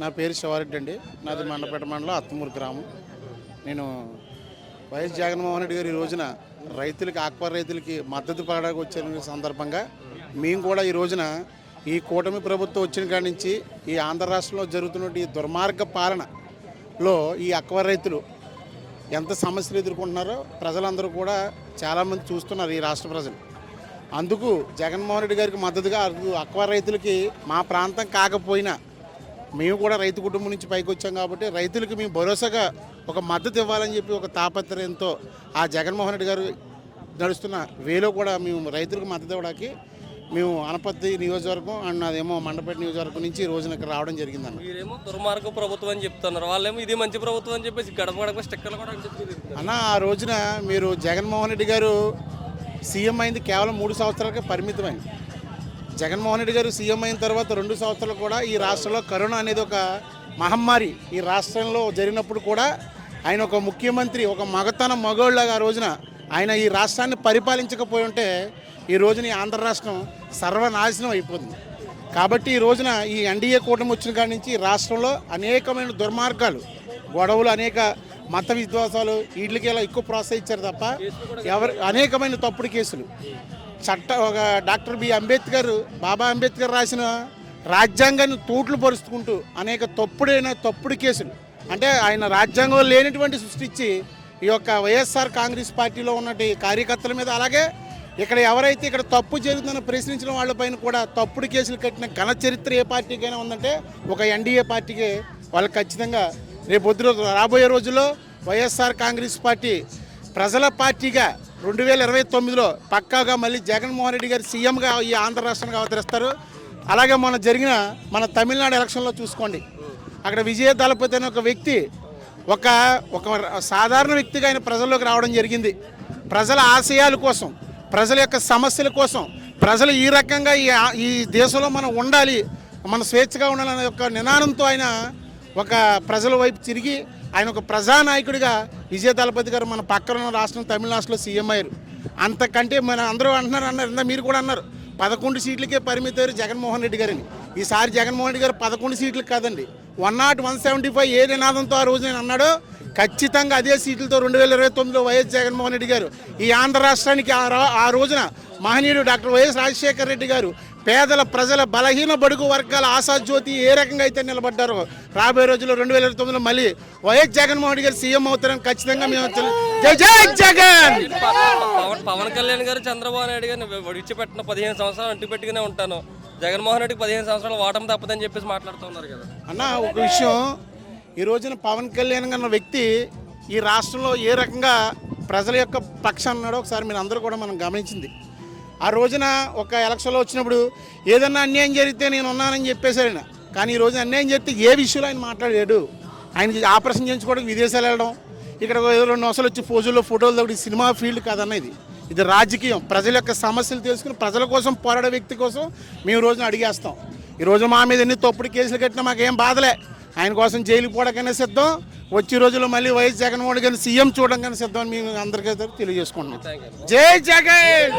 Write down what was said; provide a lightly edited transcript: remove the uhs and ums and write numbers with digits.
నా పేరు శివారెడ్డి అండి. నాది మండపేట మండలం అత్తమూరు గ్రామం. నేను వైఎస్ జగన్మోహన్ రెడ్డి గారు ఈ రోజున రైతులకి ఆక్వా రైతులకి మద్దతు పడడానికి వచ్చిన సందర్భంగా మేము కూడా ఈ రోజున ఈ కూటమి ప్రభుత్వం వచ్చిన కాడి నుంచి ఈ ఆంధ్ర రాష్ట్రంలో జరుగుతున్న ఈ దుర్మార్గ పాలనలో ఈ ఆక్వా రైతులు ఎంత సమస్యలు ఎదుర్కొంటున్నారో ప్రజలందరూ కూడా చాలామంది చూస్తున్నారు, ఈ రాష్ట్ర ప్రజలు. అందుకు జగన్మోహన్ రెడ్డి గారికి మద్దతుగా ఆక్వా రైతులకి మా ప్రాంతం కాకపోయినా మేము కూడా రైతు కుటుంబం నుంచి పైకి వచ్చాం కాబట్టి రైతులకి మేము భరోసాగా ఒక మద్దతు ఇవ్వాలని చెప్పి ఒక తాపత్రయంతో ఆ జగన్మోహన్ రెడ్డి గారు నడుస్తున్న వేలో కూడా మేము రైతులకు మద్దతు ఇవ్వడానికి మేము అనపత్తి నియోజకవర్గం అండ్ అదేమో మండపేట నియోజకవర్గం నుంచి ఈ రోజున ఇక్కడ రావడం జరిగిందన్న. మీరేమో దుర్మార్గ ప్రభుత్వం అని చెప్తున్నారు, వాళ్ళేమో ఇది మంచి ప్రభుత్వం అని చెప్పేసి గడప గడప స్టిక్కర్లు కూడా అన్న. ఆ రోజున మీరు జగన్మోహన్ రెడ్డి గారు సీఎం అయింది కేవలం 3 సంవత్సరాలకే పరిమితమైంది. జగన్మోహన్ రెడ్డి గారు సీఎం అయిన తర్వాత 2 సంవత్సరాలు కూడా ఈ రాష్ట్రంలో కరోనా అనేది ఒక మహమ్మారి ఈ రాష్ట్రంలో జరిగినప్పుడు కూడా ఆయన ఒక ముఖ్యమంత్రి ఒక మగోళ్ళగా ఆ రోజున ఆయన ఈ రాష్ట్రాన్ని పరిపాలించకపోయి ఉంటే ఈ రోజున ఈ ఆంధ్ర రాష్ట్రం సర్వనాశనం అయిపోతుంది. కాబట్టి ఈ రోజున ఈ ఎన్డీఏ కూటమి వచ్చిన కాడి నుంచి రాష్ట్రంలో అనేకమైన దుర్మార్గాలు, గొడవలు, అనేక మత విద్వాసాలు వీటికి ఇలా ఎక్కువ ప్రోత్సహించారు తప్ప అనేకమైన తప్పుడు కేసులు ఒక డాక్టర్ బాబా అంబేద్కర్ రాసిన రాజ్యాంగాన్ని తూట్లు పరుచుకుంటూ అనేక తప్పుడు కేసులు, అంటే ఆయన రాజ్యాంగంలో లేనటువంటి సృష్టించి ఈ యొక్క వైఎస్ఆర్ కాంగ్రెస్ పార్టీలో ఉన్నటి కార్యకర్తల మీద, అలాగే ఇక్కడ ఎవరైతే ఇక్కడ తప్పు జరుగుతుందని ప్రశ్నించిన వాళ్ళపైన కూడా తప్పుడు కేసులు కట్టిన ఘన చరిత్ర ఏ పార్టీకైనా ఉందంటే ఒక ఎన్డీఏ పార్టీకే. వాళ్ళకి ఖచ్చితంగా రాబోయే రోజుల్లో వైఎస్ఆర్ కాంగ్రెస్ పార్టీ ప్రజల పార్టీగా 2029లో పక్కాగా మళ్ళీ జగన్మోహన్ రెడ్డి గారు సీఎంగా ఈ ఆంధ్ర రాష్ట్రానికి అవతరిస్తారు. అలాగే మన తమిళనాడు ఎలక్షన్లో చూసుకోండి, అక్కడ విజయ దళపతి అనే ఒక వ్యక్తి ఒక సాధారణ వ్యక్తిగా ఆయన ప్రజల్లోకి రావడం జరిగింది. ప్రజల ఆశయాల కోసం, ప్రజల యొక్క సమస్యల కోసం, ప్రజలు ఈ రకంగా ఈ దేశంలో మనం ఉండాలి, మన స్వేచ్ఛగా ఉండాలనే ఒక నినాదంతో ఆయన ఒక ప్రజల వైపు తిరిగి ఆయన ఒక ప్రజానాయకుడిగా విజయ దళపతి గారు మన పక్కన రాష్ట్రం తమిళనాడులో సీఎం అయ్యారు. అంతకంటే అందరూ అన్నారు, మీరు కూడా అన్నారు 11 సీట్లకే పరిమితారు జగన్మోహన్ రెడ్డి గారిని. ఈసారి జగన్మోహన్ రెడ్డి గారు 11 సీట్లకు కాదండి 175 ఏ నినాదంతో ఆ రోజు నేను అన్నాడో ఖచ్చితంగా అదే సీట్లతో 2029లో వైఎస్ జగన్మోహన్ రెడ్డి గారు ఈ ఆంధ్ర రాష్ట్రానికి ఆ రోజున మహనీయుడు డాక్టర్ వైఎస్ రాజశేఖర రెడ్డి గారు పేదల ప్రజల బలహీన బడుగు వర్గాల ఆశాజ్యోతి ఏ రకంగా అయితే నిలబడ్డారో రాబోయే రోజుల్లో 2029లో మళ్ళీ వైఎస్ జగన్మోహన్ రెడ్డి గారు సీఎం అవుతారని ఖచ్చితంగా మేము జై జై జగన్. పవన్ కళ్యాణ్ గారు చంద్రబాబు నాయుడు గారిని విడిచిపెట్టిన 15 సంవత్సరాలు అంటిపెట్టుకునే ఉంటాను, జగన్మోహన్ రెడ్డికి 15 సంవత్సరాలు వాటం తప్పదని చెప్పేసి మాట్లాడుతున్నారు కదా అన్న. ఒక విషయం, ఈ రోజున పవన్ కళ్యాణ్ అన్న వ్యక్తి ఈ రాష్ట్రంలో ఏ రకంగా ప్రజల యొక్క పక్షాన ఉన్నాడో ఒకసారి మీరు అందరూ కూడా మనం గమనించింది. ఆ రోజున ఒక ఎలక్షన్లో వచ్చినప్పుడు ఏదన్నా అన్యాయం జరిగితే నేను ఉన్నానని చెప్పేశారు ఆయన. కానీ ఈ రోజున అన్యాయం జరిగితే ఏ విషయంలో ఆయన మాట్లాడాడు. ఆయన ఆపరేషన్ చేయించుకోవడానికి విదేశాలు వెళ్ళడం, ఇక్కడ 2 అసలు వచ్చి ఫోటోలు తగ్గ సినిమా ఫీల్డ్ కాదన్న, ఇది రాజకీయం. ప్రజల యొక్క సమస్యలు తెలుసుకుని ప్రజల కోసం పోరాడే వ్యక్తి కోసం మేము రోజున అడిగేస్తాం. ఈ రోజు మా మీద ఎన్ని తప్పుడు కేసులు కట్టినా మాకేం బాధలే, ఆయన కోసం జైలుకి పోవడానికైనా సిద్ధం, వచ్చే రోజుల్లో మళ్ళీ వైఎస్ జగన్మోహన్ రెడ్డి గారిని సీఎం చూడడానికైనా సిద్ధం అని మేము అందరికీ తెలియజేసుకుంటున్నాం. జై జగన్.